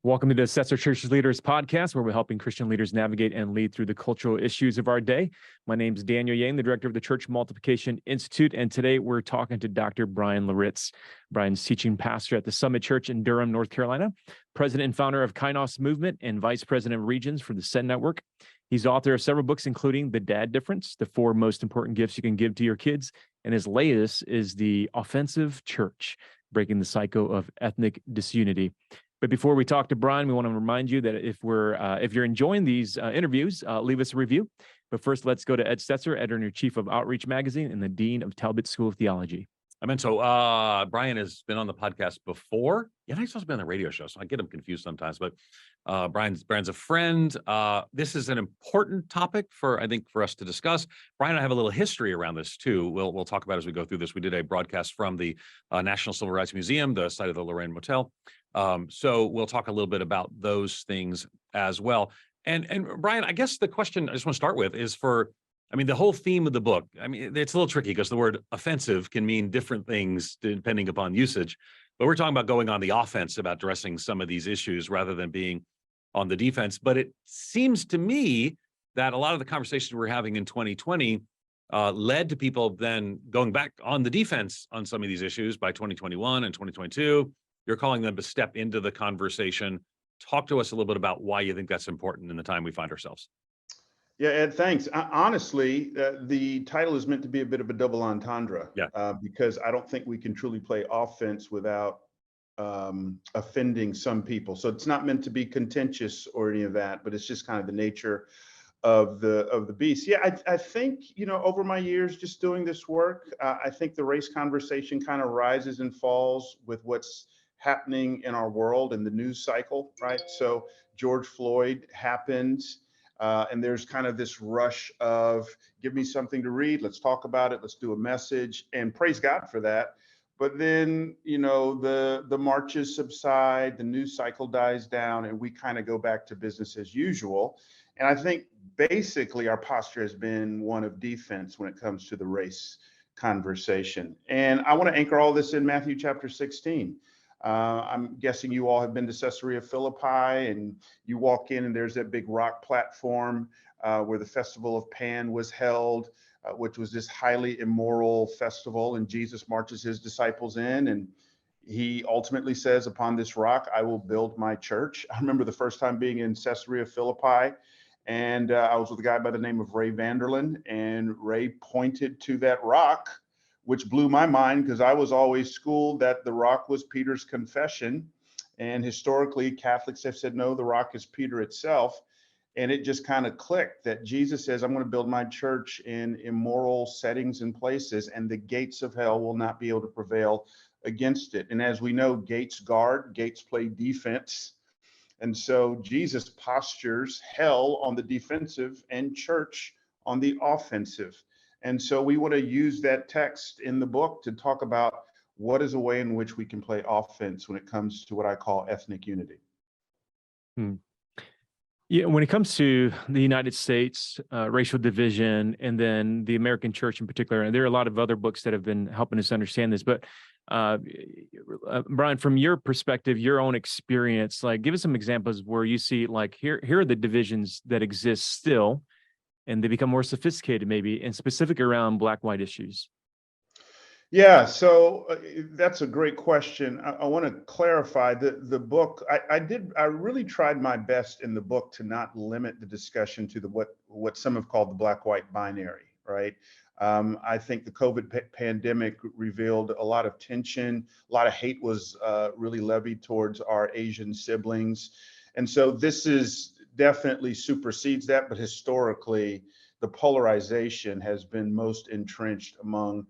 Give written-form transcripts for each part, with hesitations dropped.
Welcome to the Stetzer ChurchLeaders Podcast, where we're helping Christian leaders navigate and lead through the cultural issues of our day. My name is Daniel Yang, the director of the Church Multiplication Institute, and today we're talking to Dr. Bryan Loritts. Bryan's teaching pastor at the Summit Church in Durham, North Carolina, president and founder of Kainos Movement, and vice president of regions for the Send Network. He's author of several books, including The Dad Difference, the 4 most important gifts you can give to your kids, and his latest is The Offensive Church, breaking the cycle of ethnic disunity. But before we talk to Bryan, we want to remind you that if you're enjoying these interviews, leave us a review. But first, let's go to Ed Stetzer, editor-in-chief of Outreach Magazine and the dean of Talbot School of Theology. Bryan has been on the podcast before. Yeah, he's also been on the radio show, so I get him confused sometimes. But Bryan's a friend. This is an important topic for us to discuss. Bryan and I have a little history around this too. We'll talk about as we go through this. We did a broadcast from the National Civil Rights Museum, the site of the Lorraine Motel. So we'll talk a little bit about those things as well. And Bryan, I guess the question I just want to start with is the whole theme of the book. It's a little tricky because the word offensive can mean different things depending upon usage. But we're talking about going on the offense, about addressing some of these issues rather than being on the defense. But it seems to me that a lot of the conversations we're having in 2020 led to people then going back on the defense on some of these issues by 2021 and 2022. You're calling them to step into the conversation. Talk to us a little bit about why you think that's important in the time we find ourselves. Yeah, Ed, thanks. Honestly, the title is meant to be a bit of a double entendre. Because I don't think we can truly play offense without offending some people. So it's not meant to be contentious or any of that, but it's just kind of the nature of the beast. Yeah, I think, over my years just doing this work, I think the race conversation kind of rises and falls with what's happening in our world and the news cycle, right? So George Floyd happened. And there's kind of this rush of give me something to read. Let's talk about it. Let's do a message, and praise God for that. But then, the marches subside, the news cycle dies down, and we kind of go back to business as usual. And I think basically our posture has been one of defense when it comes to the race conversation. And I want to anchor all this in Matthew chapter 16. I'm guessing you all have been to Caesarea Philippi, and you walk in and there's that big rock platform where the festival of Pan was held, which was this highly immoral festival. And Jesus marches his disciples in, and he ultimately says, upon this rock, I will build my church. I remember the first time being in Caesarea Philippi, and I was with a guy by the name of Ray Vanderlyn, and Ray pointed to that rock, which blew my mind because I was always schooled that the rock was Peter's confession. And historically, Catholics have said, no, the rock is Peter itself. And it just kind of clicked that Jesus says, I'm going to build my church in immoral settings and places, and the gates of hell will not be able to prevail against it. And as we know, gates guard, gates play defense. And so Jesus postures hell on the defensive and church on the offensive. And so we want to use that text in the book to talk about what is a way in which we can play offense when it comes to what I call ethnic unity. Yeah, when it comes to the United States, racial division, and then the American church in particular, and there are a lot of other books that have been helping us understand this. But Bryan, from your perspective, your own experience, give us some examples where you see, here are the divisions that exist still, and they become more sophisticated maybe, and specific around Black-white issues. Yeah, so that's a great question. I want to clarify the book. I really tried my best in the book to not limit the discussion to what some have called the Black-white binary, right? I think the COVID pandemic revealed a lot of tension, a lot of hate was really levied towards our Asian siblings. And so this is definitely supersedes that, but historically, the polarization has been most entrenched among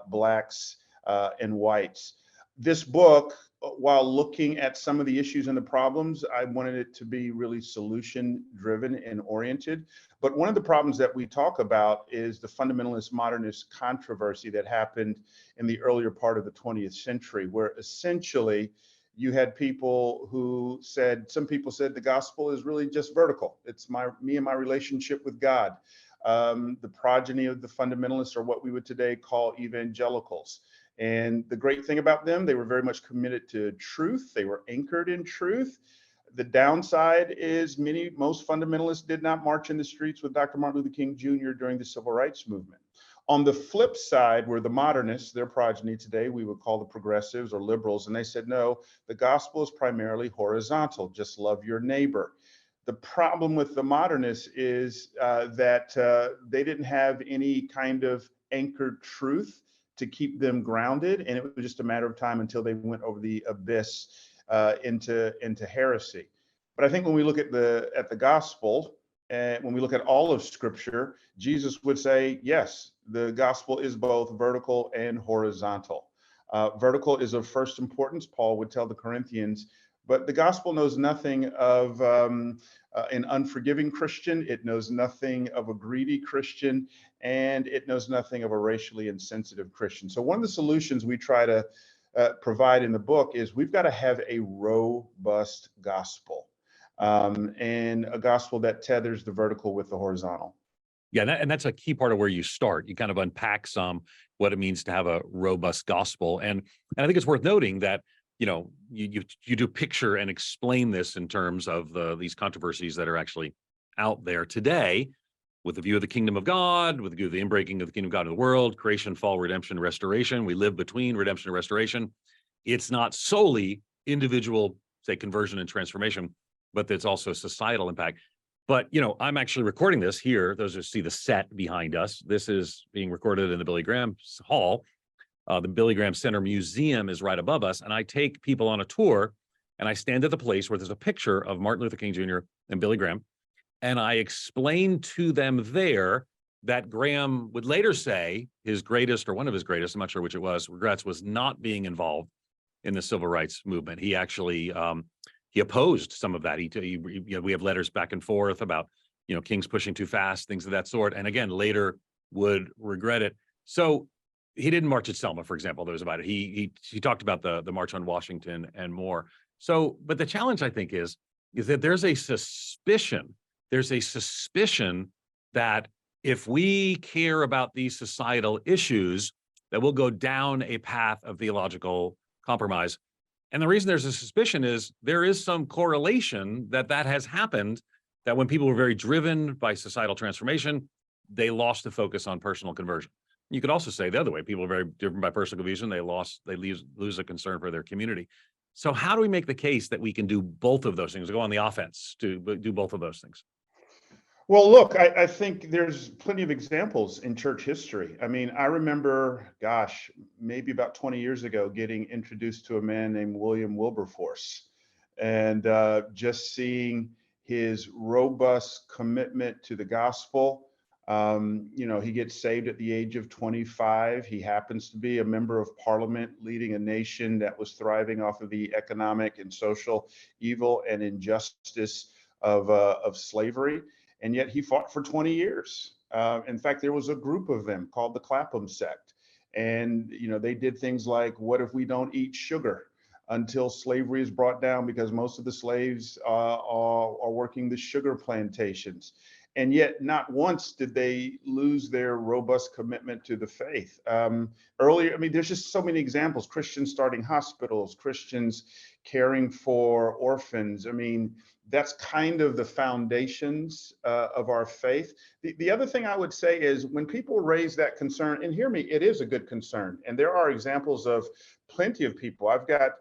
Blacks and whites. This book, while looking at some of the issues and the problems, I wanted it to be really solution-driven and oriented. But one of the problems that we talk about is the fundamentalist modernist controversy that happened in the earlier part of the 20th century, where essentially you had people who said, some people said the gospel is really just vertical. It's me and my relationship with God. The progeny of the fundamentalists are what we would today call evangelicals. And the great thing about them, they were very much committed to truth. They were anchored in truth. The downside is most fundamentalists did not march in the streets with Dr. Martin Luther King Jr. during the civil rights movement. On the flip side were the modernists, their progeny today, we would call the progressives or liberals, and they said, no, the gospel is primarily horizontal, just love your neighbor. The problem with the modernists is that they didn't have any kind of anchored truth to keep them grounded, and it was just a matter of time until they went over the abyss into heresy. But I think when we look at the gospel, and when we look at all of Scripture, Jesus would say, yes, the gospel is both vertical and horizontal. Vertical is of first importance, Paul would tell the Corinthians, but the gospel knows nothing of an unforgiving Christian. It knows nothing of a greedy Christian, and it knows nothing of a racially insensitive Christian. So one of the solutions we try to provide in the book is we've got to have a robust gospel, and a gospel that tethers the vertical with the horizontal. Yeah, and that's a key part of where you start. You kind of unpack what it means to have a robust gospel, and I think it's worth noting that you do picture and explain this in terms of these controversies that are actually out there today, with the view of the kingdom of God, with the view of the inbreaking of the kingdom of God in the world, creation, fall, redemption, restoration. We live between redemption and restoration. It's not solely individual, say, conversion and transformation, but it's also societal impact. But, I'm actually recording this here. Those who see the set behind us, this is being recorded in the Billy Graham Hall. The Billy Graham Center Museum is right above us. And I take people on a tour, and I stand at the place where there's a picture of Martin Luther King Jr. and Billy Graham. And I explain to them there that Graham would later say his greatest, or one of his greatest, I'm not sure which it was, regrets was not being involved in the civil rights movement. He actually, he opposed some of that. We have letters back and forth about, King's pushing too fast, things of that sort. And again, later would regret it. So he didn't march at Selma, for example. There was about it. He talked about the March on Washington and more. So, but the challenge, I think, is that there's a suspicion that if we care about these societal issues, that we'll go down a path of theological compromise. And the reason there's a suspicion is there is some correlation that has happened, that when people were very driven by societal transformation, they lost the focus on personal conversion. You could also say the other way, people are very driven by personal conversion, they lose a concern for their community. So how do we make the case that we can do both of those things, go on the offense to do both of those things? Well, look, I think there's plenty of examples in church history. I mean, I remember, maybe about 20 years ago, getting introduced to a man named William Wilberforce, and just seeing his robust commitment to the gospel. He gets saved at the age of 25. He happens to be a member of parliament leading a nation that was thriving off of the economic and social evil and injustice of slavery. And yet he fought for 20 years. In fact, there was a group of them called the Clapham sect. And, they did things like, what if we don't eat sugar until slavery is brought down, because most of the slaves are working the sugar plantations. And yet not once did they lose their robust commitment to the faith. Earlier, there's just so many examples, Christians starting hospitals, Christians caring for orphans. That's kind of the foundations of our faith. The other thing I would say is when people raise that concern, and hear me, it is a good concern. And there are examples of plenty of people. I've got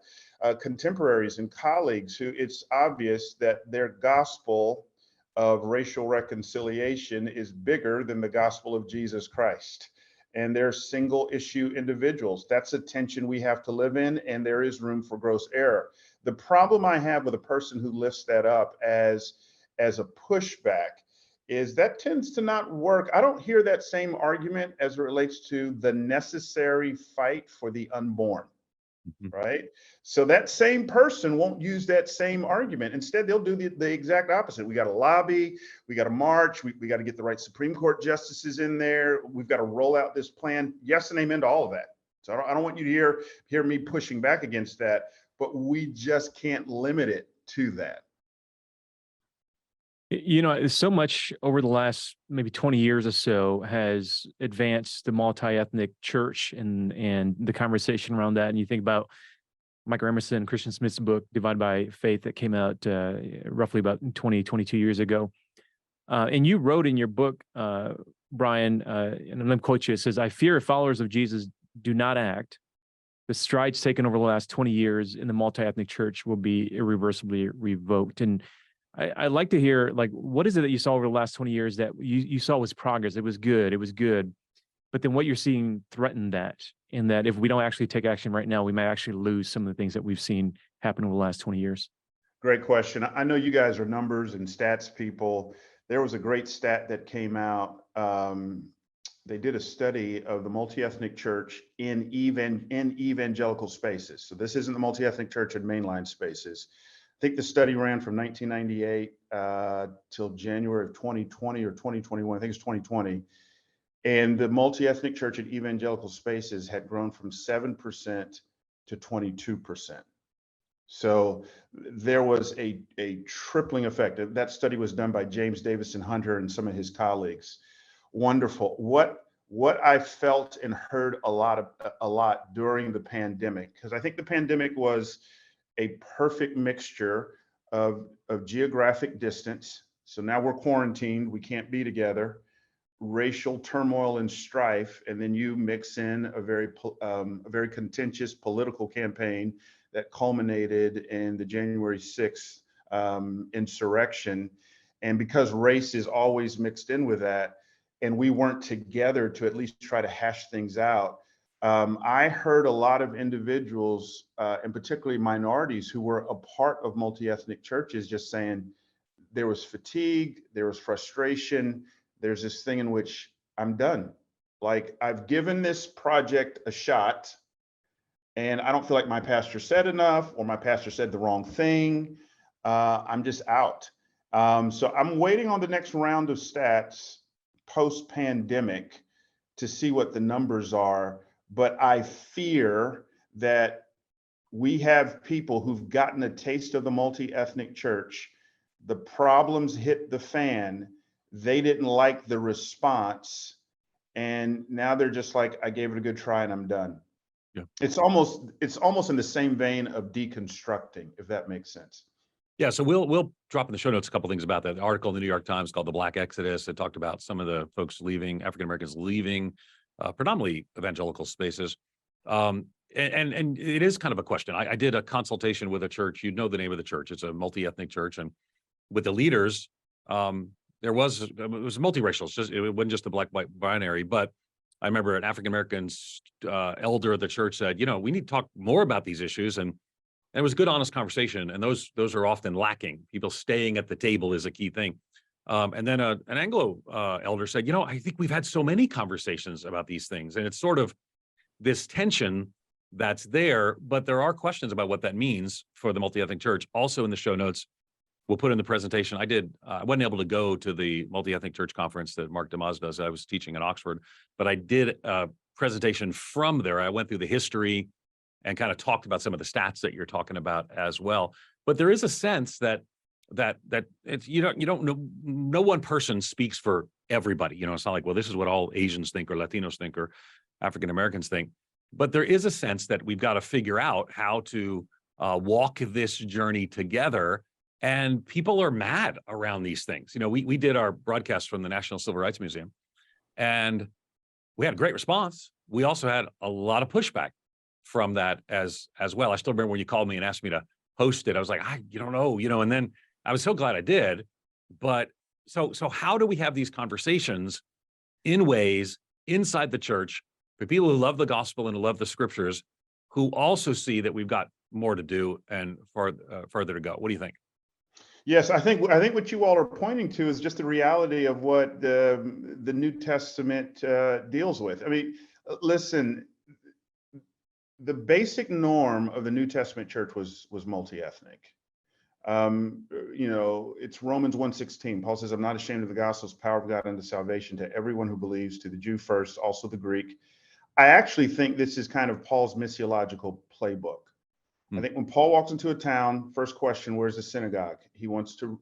contemporaries and colleagues who it's obvious that their gospel of racial reconciliation is bigger than the gospel of Jesus Christ. And they're single issue individuals. That's a tension we have to live in, and there is room for gross error. The problem I have with a person who lifts that up as a pushback is that tends to not work. I don't hear that same argument as it relates to the necessary fight for the unborn. Right? So that same person won't use that same argument. Instead, they'll do the exact opposite. We got to lobby, we got to march, we got to get the right Supreme Court justices in there. We've got to roll out this plan. Yes and amen to all of that. So I don't want you to hear me pushing back against that, but we just can't limit it to that. So much over the last maybe 20 years or so has advanced the multi-ethnic church and the conversation around that. And you think about Michael Emerson, Christian Smith's book, Divided by Faith, that came out roughly about 22 years ago. And you wrote in your book, Bryan, and I'm going to quote you, it says, "I fear if followers of Jesus do not act, the strides taken over the last 20 years in the multi-ethnic church will be irreversibly revoked." And I'd like to hear, like, what is it that you saw over the last 20 years that you saw was progress? It was good. But then what you're seeing threatened that, and that if we don't actually take action right now, we might actually lose some of the things that we've seen happen over the last 20 years. Great question. I know you guys are numbers and stats people. There was a great stat that came out. They did a study of the multi-ethnic church in evangelical spaces. So this isn't the multi-ethnic church in mainline spaces. I think the study ran from 1998 till January of 2020 or 2021. I think it's 2020. And the multi-ethnic church in evangelical spaces had grown from 7% to 22%. So there was a tripling effect. That study was done by James Davison Hunter and some of his colleagues. Wonderful. What I felt and heard a lot during the pandemic, because I think the pandemic was a perfect mixture of geographic distance. So now we're quarantined, we can't be together, racial turmoil and strife, and then you mix in a very contentious political campaign that culminated in the January 6th insurrection. And because race is always mixed in with that, and we weren't together to at least try to hash things out, I heard a lot of individuals, and particularly minorities who were a part of multi-ethnic churches, just saying there was fatigue, there was frustration, there's this thing in which I'm done. Like, I've given this project a shot, and I don't feel like my pastor said enough, or my pastor said the wrong thing. I'm just out. So I'm waiting on the next round of stats post-pandemic to see what the numbers are. But I fear that we have people who've gotten a taste of the multi-ethnic church. The problems hit the fan. They didn't like the response. And now they're just like, I gave it a good try and I'm done. Yeah. It's almost in the same vein of deconstructing, if that makes sense. Yeah, so we'll drop in the show notes a couple things about that. The article in the New York Times called "The Black Exodus." It talked about some of the folks leaving, African Americans leaving, predominantly evangelical spaces, and it is kind of a question. I did a consultation with a church. You know the name of the church. It's a multi-ethnic church, and with the leaders, it was multiracial. It wasn't just the black-white binary, but I remember an African American elder of the church said, we need to talk more about these issues, and it was a good, honest conversation. And those are often lacking. People staying at the table is a key thing. And then an Anglo elder said, I think we've had so many conversations about these things, and it's sort of this tension that's there, but there are questions about what that means for the multi-ethnic church. Also in the show notes, we'll put in the presentation. I wasn't able to go to the multi-ethnic church conference that Mark DeMaz does. I was teaching in Oxford, but I did a presentation from there. I went through the history and kind of talked about some of the stats that you're talking about as well. But there is a sense that it's, you don't know, no one person speaks for everybody. It's not like, well, this is what all Asians think or Latinos think or African Americans think. But there is a sense that we've got to figure out how to walk this journey together. And people are mad around these things. We did our broadcast from the National Civil Rights Museum, and we had a great response. We also had a lot of pushback from that as well. I still remember when you called me and asked me to host it. I was like, I don't know, and then I was so glad I did. But so how do we have these conversations in ways inside the church for people who love the gospel and who love the scriptures, who also see that we've got more to do and further to go? What do you think? Yes, I think what you all are pointing to is just the reality of what the New Testament deals with. I mean, listen, the basic norm of the New Testament church was multi-ethnic. It's Romans 1:16. Paul says, "I'm not ashamed of the gospel's power of God unto salvation to everyone who believes, to the Jew first, also the Greek." I actually think this is kind of Paul's missiological playbook. I think when Paul walks into a town, first question, where's the synagogue? He wants to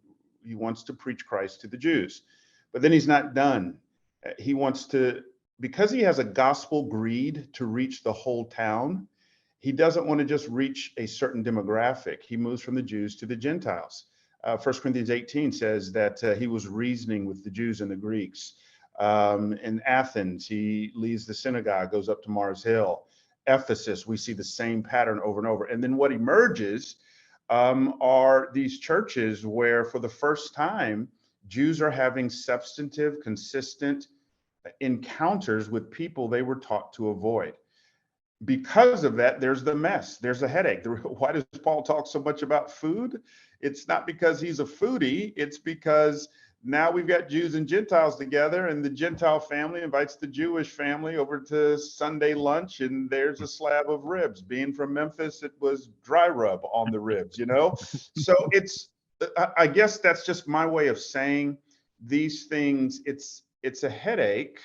preach Christ to the Jews, but then he's not done. He wants to, because he has a gospel greed to reach the whole town, He doesn't want to just reach a certain demographic. He moves from the Jews to the Gentiles. 1 Corinthians 18 says that he was reasoning with the Jews and the Greeks. In Athens, he leaves the synagogue, goes up to Mars Hill. Ephesus, we see the same pattern over and over. And then what emerges are these churches where, for the first time, Jews are having substantive, consistent encounters with people they were taught to avoid. Because of that, there's the mess. There's a headache. Why does Paul talk so much about food? It's not because he's a foodie. It's because now we've got Jews and Gentiles together, and the Gentile family invites the Jewish family over to Sunday lunch, and there's a slab of ribs. Being from Memphis, it was dry rub on the ribs, you know? So I guess that's just my way of saying these things. It's a headache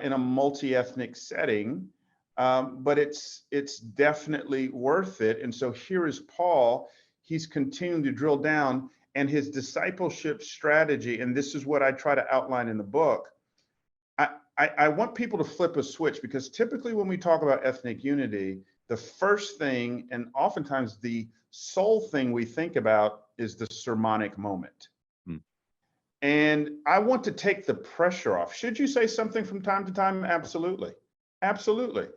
in a multi-ethnic setting. But it's definitely worth it. And so here is Paul. He's continuing to drill down, and his discipleship strategy, and this is what I try to outline in the book. I want people to flip a switch, because typically when we talk about ethnic unity, the first thing, and oftentimes the sole thing we think about, is the sermonic moment. And I want to take the pressure off. Should you say something from time to time? Absolutely. Absolutely.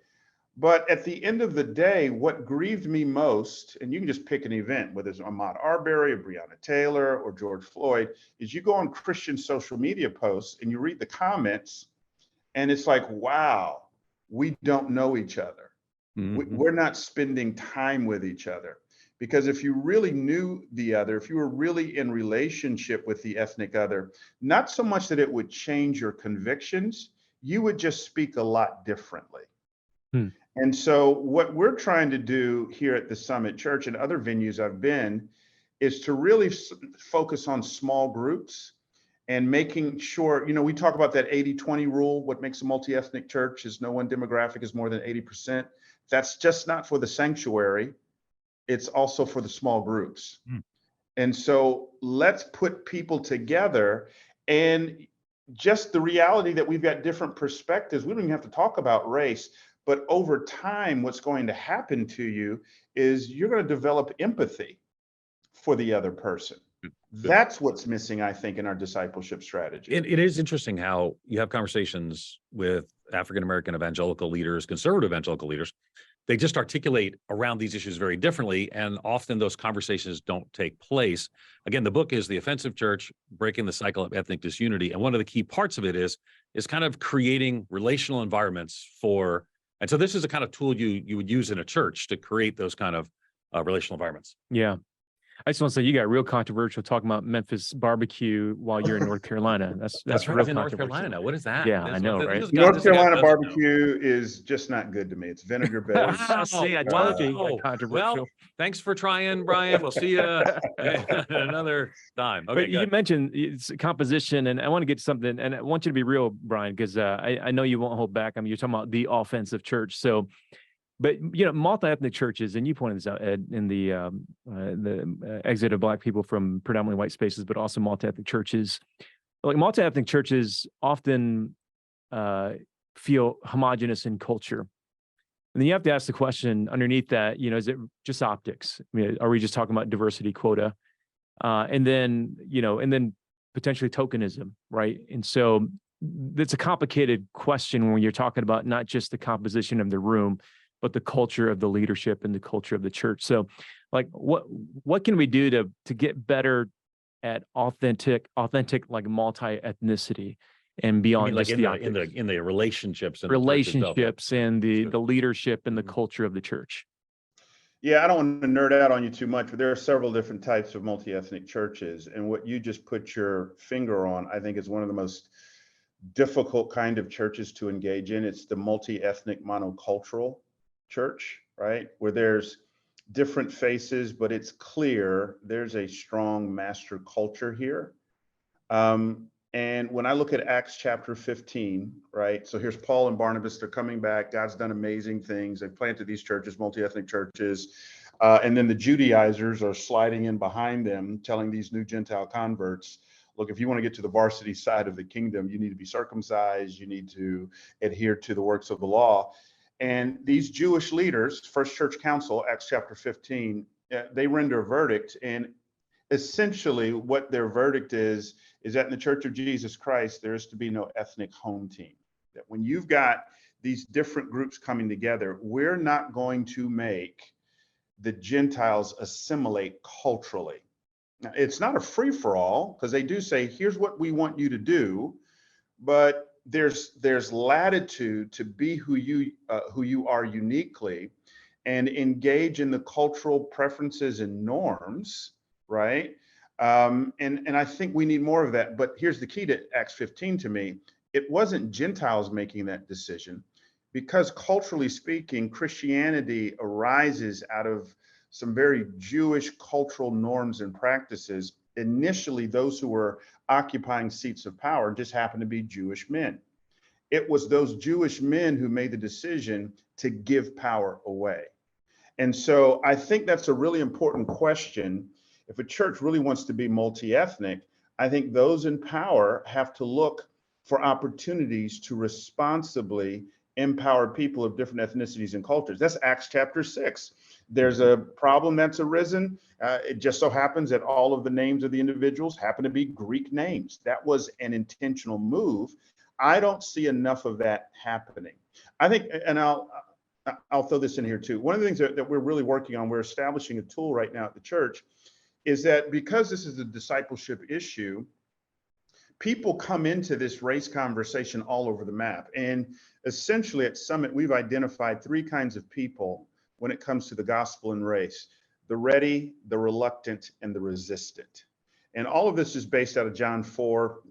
But at the end of the day, what grieved me most, and you can just pick an event, whether it's Ahmaud Arbery or Breonna Taylor or George Floyd, is you go on Christian social media posts and you read the comments, and it's like, wow, we don't know each other. We're not spending time with each other. Because if you really knew the other, if you were really in relationship with the ethnic other, not so much that it would change your convictions, you would just speak a lot differently. And so what we're trying to do here at the Summit Church and other venues I've been is to really focus on small groups and making sure, you know, we talk about that 80-20 rule. What makes a multi-ethnic church is no one demographic is more than 80%. That's just not for the sanctuary. It's also for the small groups. And so let's put people together, and just the reality that we've got different perspectives. We don't even have to talk about race. But over time, what's going to happen to you is you're going to develop empathy for the other person. That's what's missing, I think, in our discipleship strategy. It is interesting how you have conversations with African-American evangelical leaders, conservative evangelical leaders. They just articulate around these issues very differently, and often those conversations don't take place. Again, the book is The Offensive Church, Breaking the Cycle of Ethnic Disunity. And one of the key parts of it is kind of creating relational environments for. And so this is a kind of tool you would use in a church to create those kind of relational environments. Yeah. I just want to say you got real controversial talking about Memphis barbecue while you're in North Carolina. That's real in North controversial. Carolina now. What is that? Yeah, I know, right? North Carolina barbecue is just not good to me. It's vinegar based. Wow. See, I told you, controversial. Well, thanks for trying, Brian. We'll see you another time. Okay, but you mentioned it's composition, and I want to get to something, and I want you to be real, Brian, because I know you won't hold back. I mean, you're talking about the offensive church, so. But, you know, multi-ethnic churches, and you pointed this out, Ed, in the exit of Black people from predominantly white spaces, but also multi-ethnic churches. Like multi-ethnic churches often feel homogenous in culture. And then you have to ask the question underneath that, you know, is it just optics? I mean, are we just talking about diversity quota? And then potentially tokenism, right? And so it's a complicated question when you're talking about not just the composition of the room, but the culture of the leadership and the culture of the church. So, like, what can we do to get better at authentic like multi-ethnicity and beyond, like just in the relationships and and the leadership and the culture of the church? Yeah, I don't want to nerd out on you too much, but there are several different types of multi-ethnic churches, and what you just put your finger on, I think, is one of the most difficult kind of churches to engage in. It's the multi-ethnic monocultural church, right? Where there's different faces, but it's clear there's a strong master culture here. And when I look at Acts chapter 15, right? So here's Paul and Barnabas, they're coming back. God's done amazing things. They've planted these churches, multi-ethnic churches. And then the Judaizers are sliding in behind them, telling these new Gentile converts, look, if you want to get to the varsity side of the kingdom, you need to be circumcised. You need to adhere to the works of the law. And these Jewish leaders, First Church Council, Acts chapter 15, they render a verdict. And essentially what their verdict is that in the Church of Jesus Christ, there is to be no ethnic home team. That when you've got these different groups coming together, we're not going to make the Gentiles assimilate culturally. Now, it's not a free-for-all, because they do say, here's what we want you to do, but there's latitude to be who you are uniquely and engage in the cultural preferences and norms, right? And I think we need more of that. But here's the key to Acts 15 to me. It wasn't Gentiles making that decision, because culturally speaking, Christianity arises out of some very Jewish cultural norms and practices. Initially, those who were occupying seats of power just happened to be Jewish men. It was those Jewish men who made the decision to give power away. And so I think that's a really important question. If a church really wants to be multi-ethnic, I think those in power have to look for opportunities to responsibly empower people of different ethnicities and cultures. That's Acts chapter 6. There's a problem that's arisen. It just so happens that all of the names of the individuals happen to be Greek names. That was an intentional move. I don't see enough of that happening. I think, and I'll throw this in here too. One of the things that we're really working on, we're establishing a tool right now at the church, is that because this is a discipleship issue, people come into this race conversation all over the map. And essentially at Summit, we've identified three kinds of people when it comes to the gospel and race: the ready, the reluctant, and the resistant. And all of this is based out of John 4.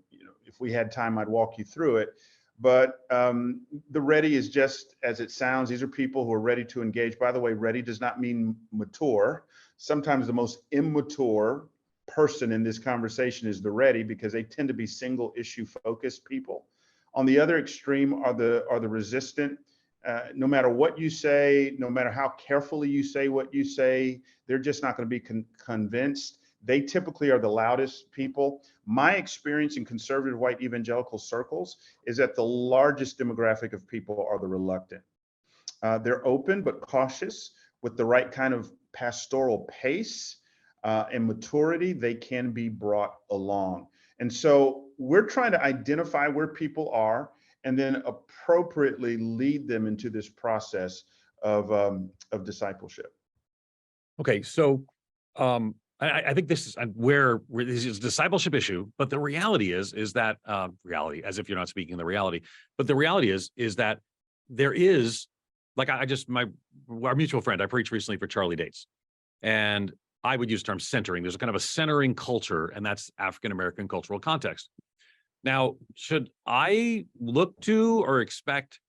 If we had time, I'd walk you through it. But the ready is just as it sounds. These are people who are ready to engage. By the way, ready does not mean mature. Sometimes the most immature person in this conversation is the ready, because they tend to be single issue focused people. On the other extreme are the resistant. No matter what you say, no matter how carefully you say what you say, they're just not going to be convinced. They typically are the loudest people. My experience in conservative white evangelical circles is that the largest demographic of people are the reluctant. They're open but cautious. With the right kind of pastoral pace and maturity, they can be brought along. And so we're trying to identify where people are and then appropriately lead them into this process of discipleship. Okay, so I think this is where this is a discipleship issue, but the reality is that reality, as if you're not speaking the reality, but the reality is that there is, like our mutual friend, I preached recently for Charlie Dates, and I would use the term centering. There's a kind of a centering culture, and that's African-American cultural context. Now, should I look to or expect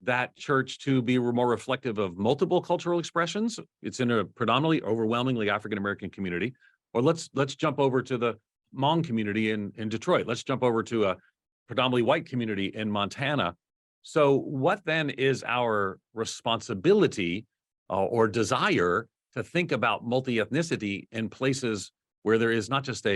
that church to be more reflective of multiple cultural expressions? It's in a predominantly, overwhelmingly African-American community. Or let's jump over to the Hmong community in Detroit. Let's jump over to a predominantly white community in Montana. So what then is our responsibility or desire to think about multi-ethnicity in places where there is not just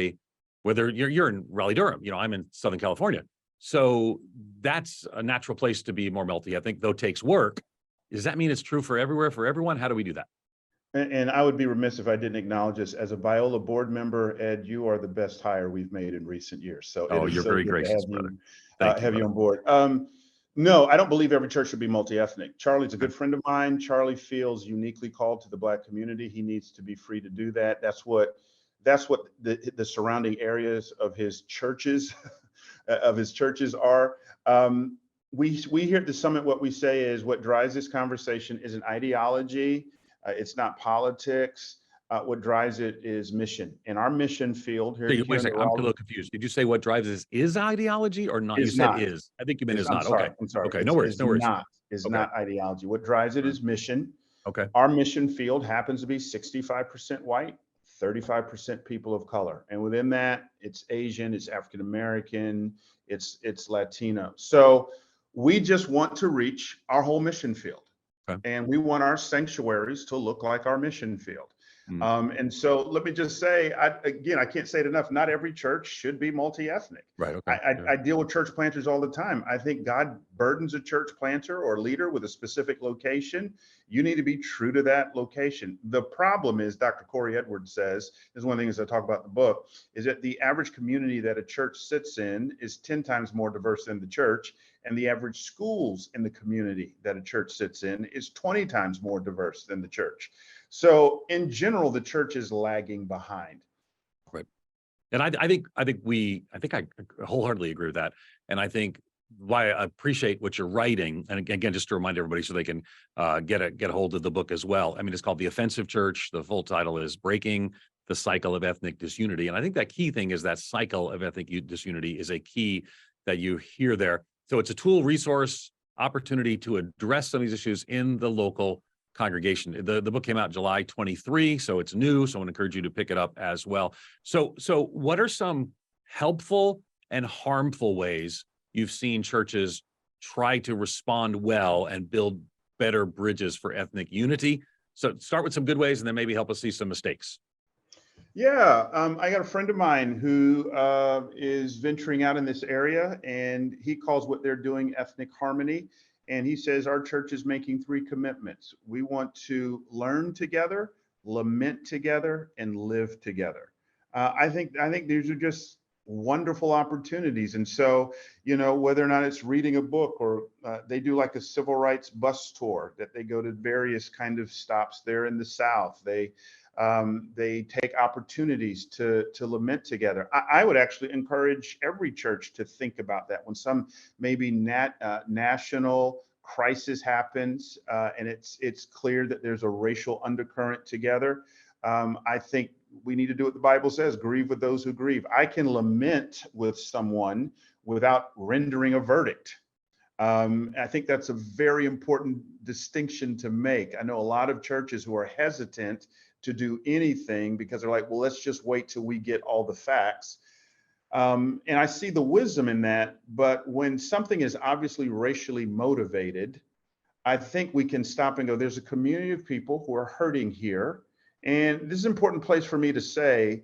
whether you're in Raleigh-Durham, I'm in Southern California. So that's a natural place to be more multi-ethnic, though it takes work. Does that mean it's true for everywhere, for everyone? How do we do that? And I would be remiss if I didn't acknowledge this. As a Biola board member, Ed, you are the best hire we've made in recent years. So you're very gracious, brother. Have you on board. No, I don't believe every church should be multi-ethnic. Charlie's a good friend of mine. Charlie feels uniquely called to the Black community. He needs to be free to do that. That's what the surrounding areas of his churches are. We here at the Summit, what we say is what drives this conversation is an ideology. It's not politics. What drives it is mission. In our mission field here. Wait a second, I'm a little confused. Did you say what drives this is ideology or not? You said is. I think you meant is not. Okay. I'm sorry. Okay, no worries. Not ideology. What drives it is mission. Okay. Our mission field happens to be 65% white, 35% people of color. And within that, it's Asian, it's African American, it's Latino. So we just want to reach our whole mission field. Okay. And we want our sanctuaries to look like our mission field. And so let me just say, I can't say it enough. Not every church should be multi-ethnic. Right. Okay. I deal with church planters all the time. I think God burdens a church planter or leader with a specific location. You need to be true to that location. The problem is, Dr. Corey Edwards says, this is one of the things I talk about in the book, is that the average community that a church sits in is 10 times more diverse than the church. And the average schools in the community that a church sits in is 20 times more diverse than the church. So in general, the church is lagging behind. Right. And I think I wholeheartedly agree with that. And I think why I appreciate what you're writing. And again, just to remind everybody so they can get a hold of the book as well. I mean, it's called The Offensive Church. The full title is Breaking the Cycle of Ethnic Disunity. And I think that key thing is that cycle of ethnic disunity is a key that you hear there. So it's a tool, resource, opportunity to address some of these issues in the local congregation. The book came out July 23, so it's new. So I want to encourage you to pick it up as well. So what are some helpful and harmful ways you've seen churches try to respond well and build better bridges for ethnic unity? So start with some good ways and then maybe help us see some mistakes. Yeah, I got a friend of mine who is venturing out in this area, and he calls what they're doing ethnic harmony. And he says our church is making 3 commitments. We want to learn together, lament together, and live together. I think these are just wonderful opportunities. And so, whether or not it's reading a book or they do like a civil rights bus tour that they go to various kind of stops there in the South. They take opportunities to lament together. I would actually encourage every church to think about that when some maybe national crisis happens and it's clear that there's a racial undercurrent together. I think we need to do what the Bible says: grieve with those who grieve. I can lament with someone without rendering a verdict. I think that's a very important distinction to make. I know a lot of churches who are hesitant to do anything because they're like, well, let's just wait till we get all the facts. And I see the wisdom in that. But when something is obviously racially motivated, I think we can stop and go, there's a community of people who are hurting here. And this is an important place for me to say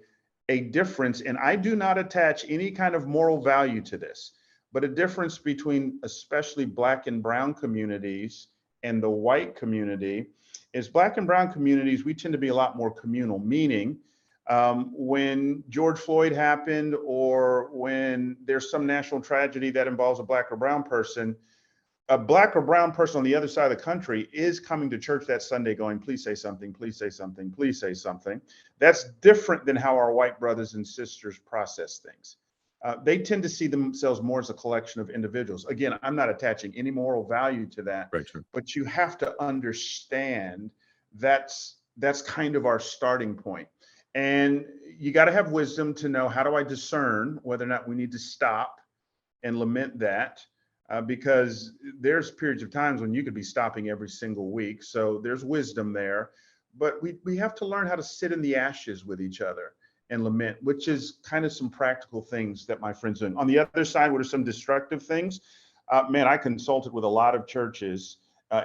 a difference. And I do not attach any kind of moral value to this, but a difference between especially Black and brown communities and the white community is Black and brown communities, we tend to be a lot more communal, meaning when George Floyd happened or when there's some national tragedy that involves a Black or brown person, a Black or brown person on the other side of the country is coming to church that Sunday going, please say something, please say something, please say something. That's different than how our white brothers and sisters process things. They tend to see themselves more as a collection of individuals. Again, I'm not attaching any moral value to that, Right, true. But you have to understand that's kind of our starting point. And you got to have wisdom to know, how do I discern whether or not we need to stop and lament that? Because there's periods of times when you could be stopping every single week. So there's wisdom there. But we have to learn how to sit in the ashes with each other and lament, which is kind of some practical things that my friends do. On the other side, what are some destructive things? I consulted with a lot of churches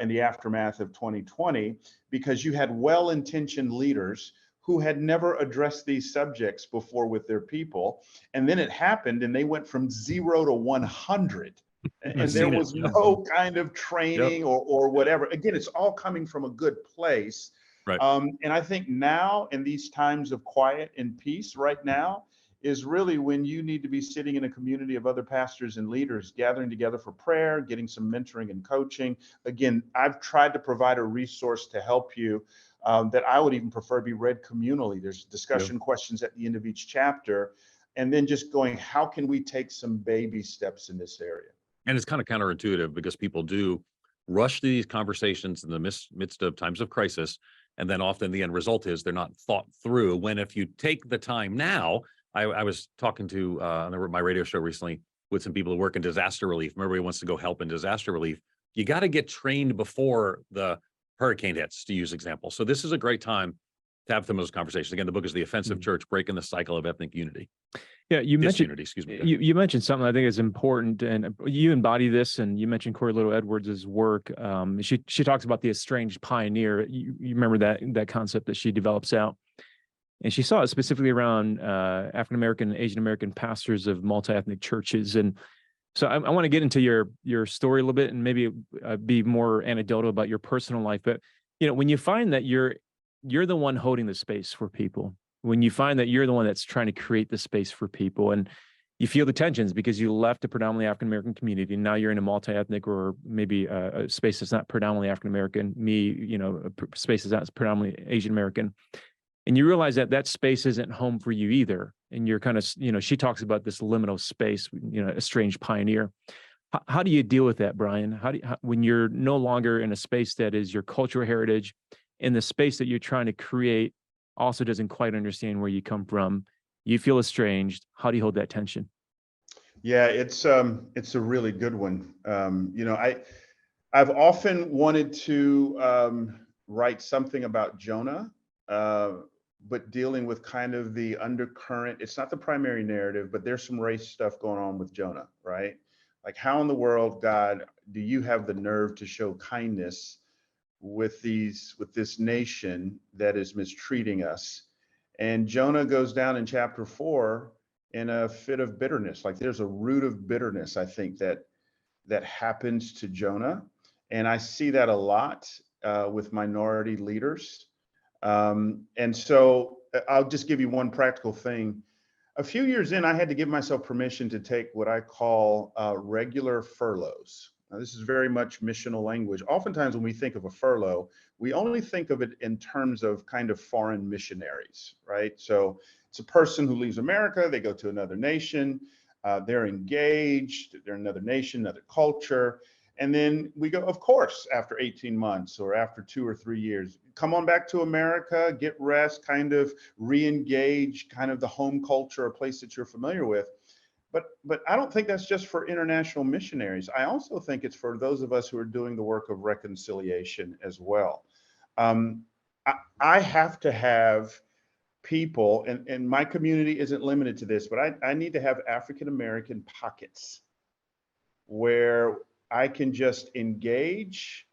in the aftermath of 2020 because you had well-intentioned leaders who had never addressed these subjects before with their people. And then it happened and they went from 0 to 100. And there was no kind of training or whatever. Again, it's all coming from a good place. Right. And I think now in these times of quiet and peace right now is really when you need to be sitting in a community of other pastors and leaders, gathering together for prayer, getting some mentoring and coaching. Again, I've tried to provide a resource to help you that I would even prefer be read communally. There's discussion questions at the end of each chapter, and then just going, how can we take some baby steps in this area? And it's kind of counterintuitive because people do rush to these conversations in the midst of times of crisis. And then often the end result is they're not thought through. When if you take the time now, I was talking to on my radio show recently with some people who work in disaster relief. Everybody wants to go help in disaster relief. You got to get trained before the hurricane hits, to use example. So this is a great time to have some of those conversations. Again, the book is The Offensive Church, Breaking the Cycle of Ethnic Unity. Yeah, you mentioned, you mentioned something I think is important, and you embody this, and you mentioned Corey Edwards' work. She talks about the estranged pioneer. You remember that concept that she develops out. And she saw it specifically around African American, Asian American pastors of multi-ethnic churches. And so I want to get into your story a little bit and maybe be more anecdotal about your personal life. But when you find that you're the one holding the space for people, when you find that you're the one that's trying to create the space for people, and you feel the tensions because you left a predominantly African American community, and now you're in a multi-ethnic or maybe a space that's not predominantly African American. A space that's not predominantly Asian American. And you realize that that space isn't home for you either. And you're kind of, she talks about this liminal space, a strange pioneer. How do you deal with that, Bryan? When you're no longer in a space that is your cultural heritage, and the space that you're trying to create also doesn't quite understand where you come from, you feel estranged. How do you hold that tension? Yeah, it's a really good one. I've often wanted to write something about Jonah, but dealing with kind of the undercurrent. It's not the primary narrative, but there's some race stuff going on with Jonah, right? Like, how in the world, God, do you have the nerve to show kindness with this nation that is mistreating us? And Jonah goes down in chapter 4 in a fit of bitterness. Like, there's a root of bitterness, I think, that happens to Jonah. And I see that a lot with minority leaders. And so I'll just give you one practical thing. A few years in, I had to give myself permission to take what I call regular furloughs. Now, this is very much missional language. Oftentimes when we think of a furlough, we only think of it in terms of kind of foreign missionaries, right? So it's a person who leaves America, they go to another nation, they're engaged, they're in another nation, another culture. And then we go, of course, after 18 months or after 2 or 3 years, come on back to America, get rest, kind of re-engage kind of the home culture, a place that you're familiar with. But I don't think that's just for international missionaries. I also think it's for those of us who are doing the work of reconciliation as well. I have to have people, and my community isn't limited to this, but I need to have African-American pockets where I can just engage,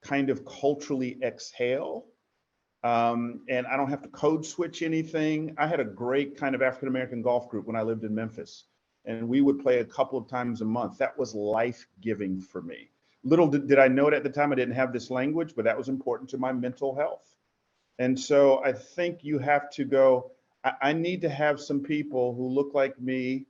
kind of culturally exhale, and I don't have to code switch anything. I had a great kind of African-American golf group when I lived in Memphis, and we would play a couple of times a month. That was life-giving for me. Little did I know it at the time, I didn't have this language, but that was important to my mental health. And so I think you have to go, I need to have some people who look like me,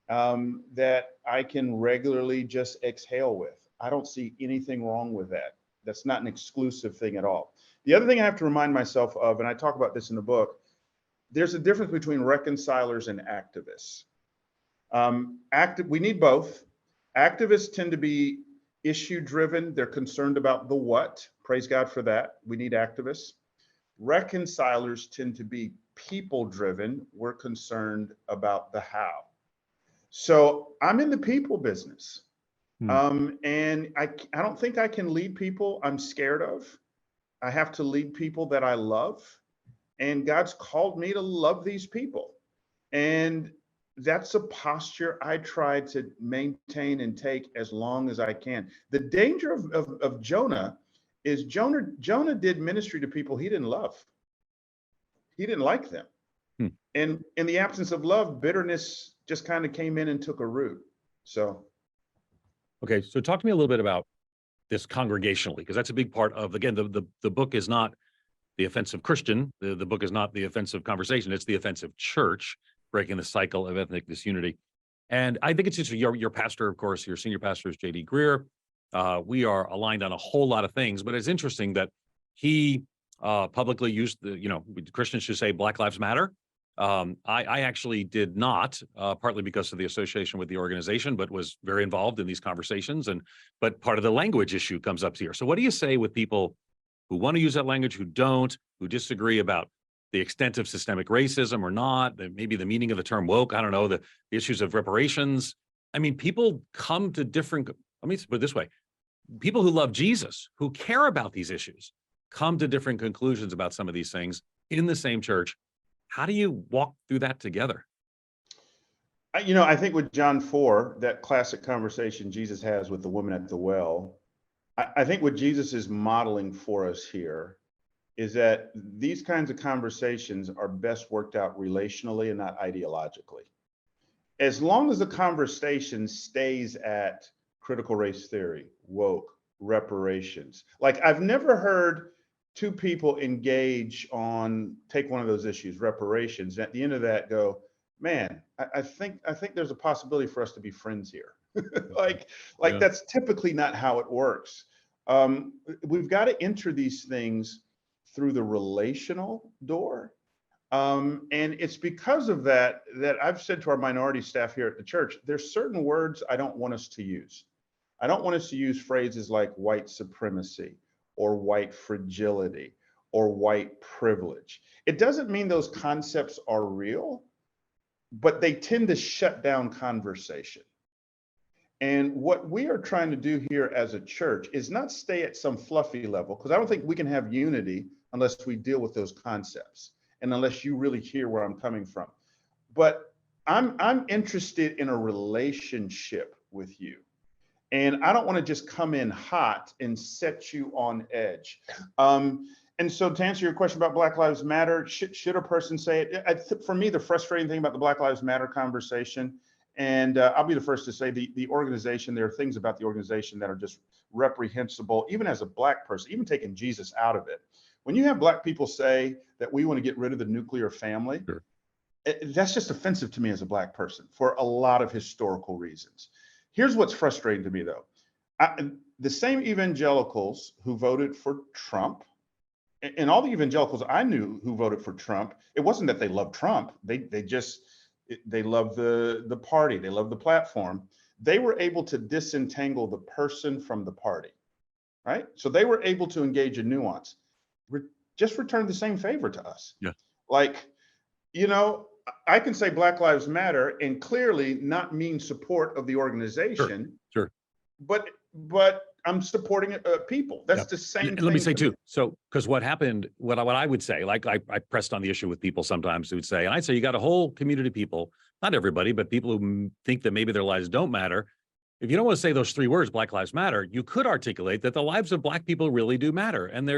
that I can regularly just exhale with. I don't see anything wrong with that. That's not an exclusive thing at all. The other thing I have to remind myself of, and I talk about this in the book, there's a difference between reconcilers and activists. We need both. Activists tend to be issue driven. They're concerned about the what. Praise God for that. We need activists. Reconcilers tend to be people driven. We're concerned about the how. So I'm in the people business. And I don't think I can lead people I'm scared of. I have to lead people that I love. And God's called me to love these people. And that's a posture I try to maintain and take as long as I can. The danger of Jonah is Jonah did ministry to people he didn't love. He didn't like them. And in the absence of love, bitterness just kind of came in and took a root. So. Okay, so talk to me a little bit about this congregationally, because that's a big part of, again, the book is not the offensive Christian. The book is not the offensive conversation. It's the offensive church, breaking the cycle of ethnic disunity. And I think it's just your pastor, of course, your senior pastor is J.D. Greer. We are aligned on a whole lot of things, but it's interesting that he publicly used Christians should say Black Lives Matter. I actually did not, partly because of the association with the organization, but was very involved in these conversations. But part of the language issue comes up here. So what do you say with people who want to use that language, who don't, who disagree about the extent of systemic racism or not, maybe the meaning of the term woke, I don't know, the issues of reparations? I mean, people come to different, let me put it this way, people who love Jesus, who care about these issues, come to different conclusions about some of these things in the same church. How do you walk through that together? I think with John 4, that classic conversation Jesus has with the woman at the well, I think what Jesus is modeling for us here is that these kinds of conversations are best worked out relationally and not ideologically. As long as the conversation stays at critical race theory, woke, reparations. Like, I've never heard two people engage on, take one of those issues, reparations, and at the end of that go, man, I think there's a possibility for us to be friends here. like Yeah. That's typically not how it works. We've got to enter these things through the relational door. And it's because of that I've said to our minority staff here at the church, there's certain words I don't want us to use. I don't want us to use phrases like white supremacy or white fragility or white privilege. It doesn't mean those concepts are real, but they tend to shut down conversation. And what we are trying to do here as a church is not stay at some fluffy level, because I don't think we can have unity unless we deal with those concepts and unless you really hear where I'm coming from. But I'm interested in a relationship with you. And I don't want to just come in hot and set you on edge. And so to answer your question about Black Lives Matter, should a person say it? For me, the frustrating thing about the Black Lives Matter conversation, and I'll be the first to say the organization, there are things about the organization that are just reprehensible, even as a Black person, even taking Jesus out of it. When you have Black people say that we want to get rid of the nuclear family, Sure. That's just offensive to me as a Black person for a lot of historical reasons. Here's what's frustrating to me, though. The same evangelicals who voted for Trump, and all the evangelicals I knew who voted for Trump, it wasn't that they loved Trump. They loved the party. They loved the platform. They were able to disentangle the person from the party, right? So they were able to engage in nuance. Just return the same favor to us. Yeah. Like, I can say Black Lives Matter and clearly not mean support of the organization. Sure. But I'm supporting people. That's the same thing. And let me say too, so because what happened, what I would say, like I pressed on the issue with people sometimes who would say, and I'd say you got a whole community of people, not everybody, but people who think that maybe their lives don't matter. If you don't want to say those three words, Black Lives Matter, you could articulate that the lives of Black people really do matter. And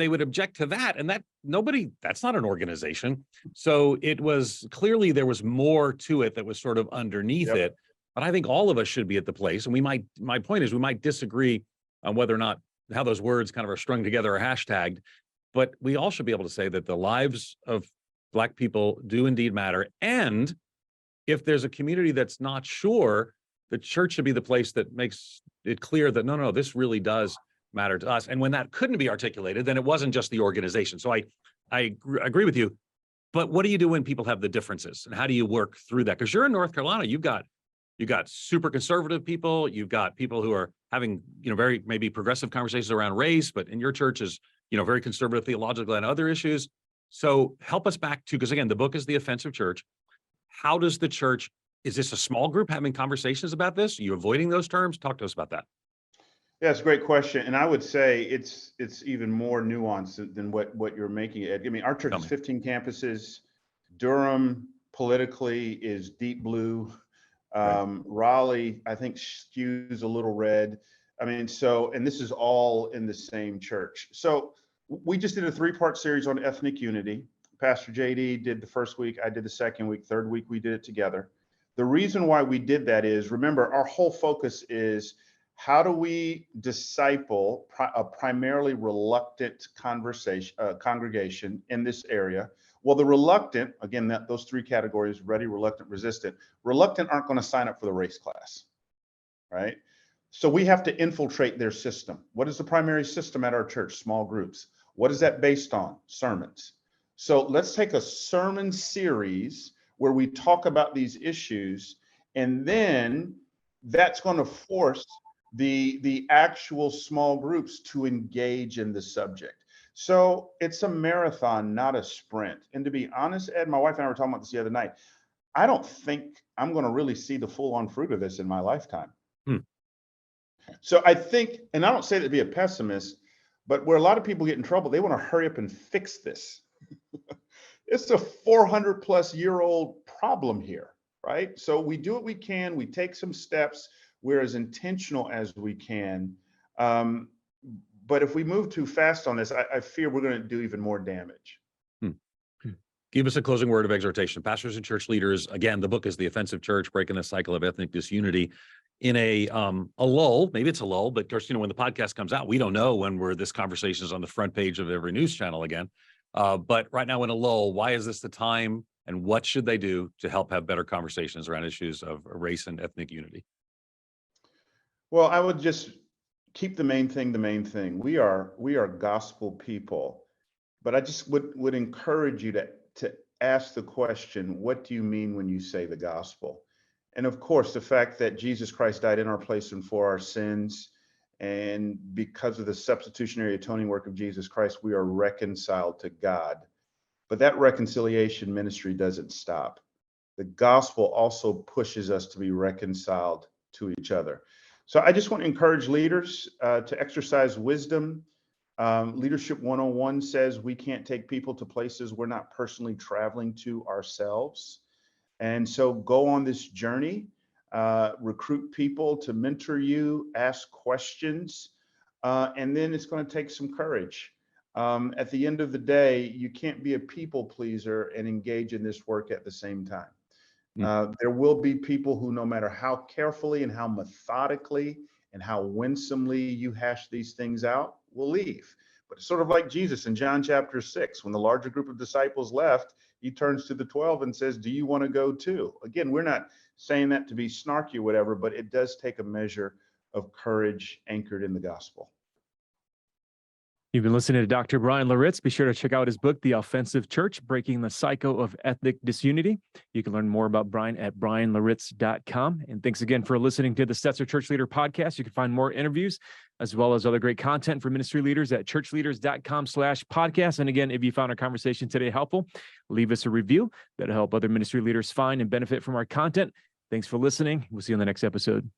they would object to that. And that's not an organization. So it was clearly there was more to it that was sort of underneath it. But I think all of us should be at the place. And my point is we might disagree on whether or not how those words kind of are strung together or hashtagged, but we all should be able to say that the lives of Black people do indeed matter. And if there's a community that's not sure, the church should be the place that makes it clear that no, this really does matter to us. And when that couldn't be articulated, then it wasn't just the organization. So I agree with you. But what do you do when people have the differences? And how do you work through that? Because you're in North Carolina, you've got super conservative people, you've got people who are having, very maybe progressive conversations around race, but in your church is, very conservative theologically on other issues. So help us back to, because again, the book is The Offensive Church. How does the church, is this a small group having conversations about this? Are you avoiding those terms? Talk to us about that. Yeah, it's a great question. And I would say it's even more nuanced than what you're making it. I mean, our church is 15 campuses. Durham politically is deep blue. Raleigh, I think, skews a little red. I mean, and this is all in the same church. So we just did a 3-part series on ethnic unity. Pastor JD did the first week, I did the second week, third week we did it together. The reason why we did that is, remember, our whole focus is how do we disciple a primarily reluctant congregation in this area? Well, the reluctant, again, those 3 categories, ready, reluctant, resistant. Reluctant aren't going to sign up for the race class, right? So we have to infiltrate their system. What is the primary system at our church? Small groups. What is that based on? Sermons. So let's take a sermon series where we talk about these issues, and then that's going to force the actual small groups to engage in the subject. So it's a marathon, not a sprint. And to be honest, Ed, my wife and I were talking about this the other night. I don't think I'm going to really see the full-on fruit of this in my lifetime. So I think, and I don't say that to be a pessimist, but where a lot of people get in trouble, they want to hurry up and fix this. It's a 400-plus-year-old problem here, right? So we do what we can. We take some steps. We're as intentional as we can. But if we move too fast on this, I fear we're going to do even more damage. Give us a closing word of exhortation. Pastors and church leaders, again, the book is The Offensive Church, Breaking the Cycle of Ethnic Disunity. In a lull, maybe it's a lull, but of course, when the podcast comes out, we don't know when this conversation is on the front page of every news channel again. But right now in a lull, why is this the time, and what should they do to help have better conversations around issues of race and ethnic unity? Well, I would just keep the main thing the main thing. We are gospel people, but I just would encourage you to ask the question, what do you mean when you say the gospel? And of course, the fact that Jesus Christ died in our place and for our sins, and because of the substitutionary atoning work of Jesus Christ, we are reconciled to God. But that reconciliation ministry doesn't stop. The gospel also pushes us to be reconciled to each other. So I just want to encourage leaders to exercise wisdom. Leadership 101 says we can't take people to places we're not personally traveling to ourselves. And so go on this journey, recruit people to mentor you, ask questions, and then it's going to take some courage. At the end of the day, you can't be a people pleaser and engage in this work at the same time. There will be people who, no matter how carefully and how methodically and how winsomely you hash these things out, will leave. But it's sort of like Jesus in John chapter 6, when the larger group of disciples left, he turns to the 12 and says, do you want to go too? Again, we're not saying that to be snarky or whatever, but it does take a measure of courage anchored in the gospel. You've been listening to Dr. Bryan Loritts. Be sure to check out his book, The Offensive Church, Breaking the Cycle of Ethnic Disunity. You can learn more about Bryan at BryanLoritts.com. And thanks again for listening to the Stetzer Church Leader Podcast. You can find more interviews as well as other great content for ministry leaders at ChurchLeaders.com/podcast. And again, if you found our conversation today helpful, leave us a review. That'll help other ministry leaders find and benefit from our content. Thanks for listening. We'll see you on the next episode.